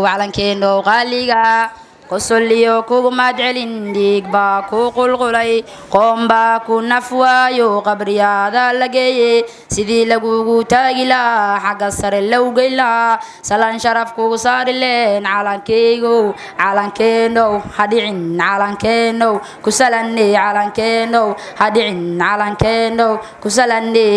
calankeeno qaaliga qosoliyo kugu madcelin dhiig baa ku qulqulay qoom baa ku nafwaayo qabriyaada la geeyey sidii lagugu taagi lahaa xagga sare low geyn lahaa salaan sharaf kugu saari leen calankeenow hadhicin calankeenow ku salanne calankeenow hadhicin calankeenow ku salanne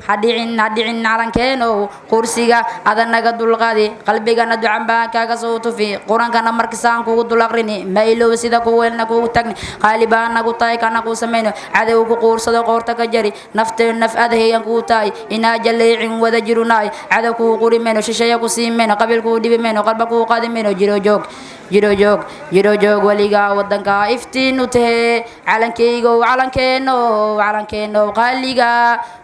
hadhicin calankeenow kursiga adanaga dulqaadi qalbigana ducan baan kaaga soo tufi qurankana markisaan kugu dulaqrini ma ilow sida kuweelna kugu tagni qaalibaan nagu tahay kana ku samayno cadow ku quursado qoorta ka jari nafteen naf adhayan ku tahay inaa jaleecin wada jirunaay cadow ku qurimeno shisheeya ku siimeno qabiil ku dhibimeno qalba ku qaadimeno jiro joog waligaa wadanka iftiin u tahe calankeeno qaaliga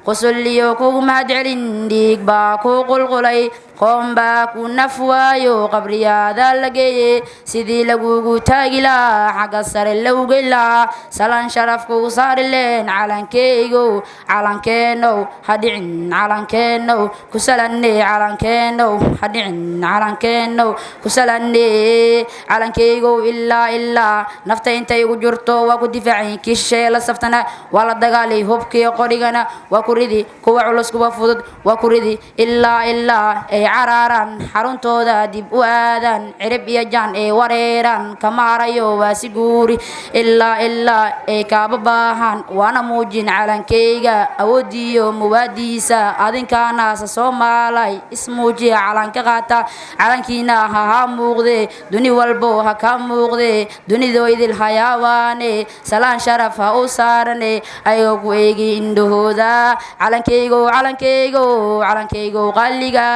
qosoliyo kugu mahadcelin dhiig baa ku qulqulay qoom baa ku nafwaayo qabriyaada la geeyey sidii lagugu taagi lahaa xagga sare low geyn lahaa salaan sharaf kugu saari leen calankeenow hadhicin calankeenow ku salanne calankeenow hadhicin calankeenow ku salanne calankeygow ilaa nafta intay igu jirto waa ku difaacay kisheeye la saftana waa la dagaalay hubkiyo qorigana waa ku ridi kuwa culus kuwa fudud waa ku ridi ilaa ay caraaran xaruntooda dib u aadaan cirib iyo jaan ee wareeran kamaarayo waa si guuri ilaa ay kaaba baahan waana muujin calankeyga awoodiyo muwaadiisa adinkaanaasa soomaalay ismuujiya calanka qaata calankiina ha muuqde duni walbo ha ka muuqde dunido idil hayaawaane salaan sharaf ha u saarane ayagoo ku eegi indhahooda calankeygo qaaliga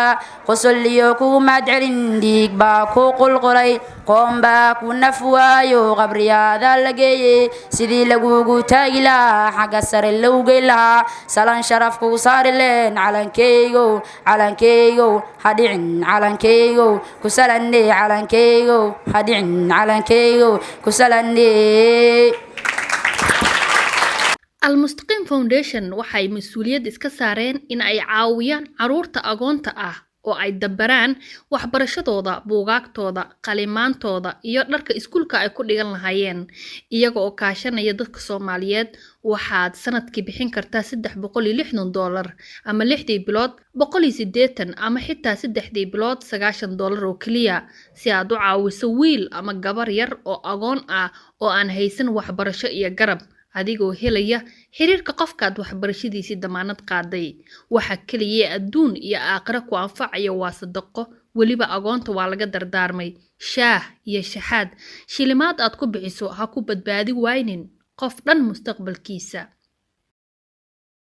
qosoliyo kugu madcelin dhiig baa ku qulqulay qoom baa ku nafwaayo qabriyaada la geeyey sidii lagugu taagi lahaa xagga sare low geyn lahaa salaan sharaf kugu saari leen calankeygo hadhicin calankeygo ku salanne calankeygo hadhicin calankeygo ku salanne. Al-Mustaqim Foundation waxay mas'uuliyad iska saareen in ay caawiyaan caruurta agoonta ah oo ay dabaraan waxbarashadooda, buugaagtooda, qalimaantooda iyo dharka iskuulka ay ku dhigan lahaayeen iyaga oo kaashanaya dadka Soomaaliyeed. waxaad sanadkii bixin kartaa $360 ama 6 bilood $180 ama xitaa 3 bilood $90 oo kaliya si aad u caawiso wiil ama gabar yar oo agoon ah oo aan haysan waxbarasho iyo garab adigoo helaya xiriirka qofkaad waxbarashadiisa damaanad qaaday. waxa kaliya adduun iyo aakhira ku anfacaya waa sadaqo, waliba agoonta waa laga dardaarmay shaah iyo shaxaad shilimaad aad ku bixiso ha ku badbaadi waynin qof dhan mustaqbalkiisa.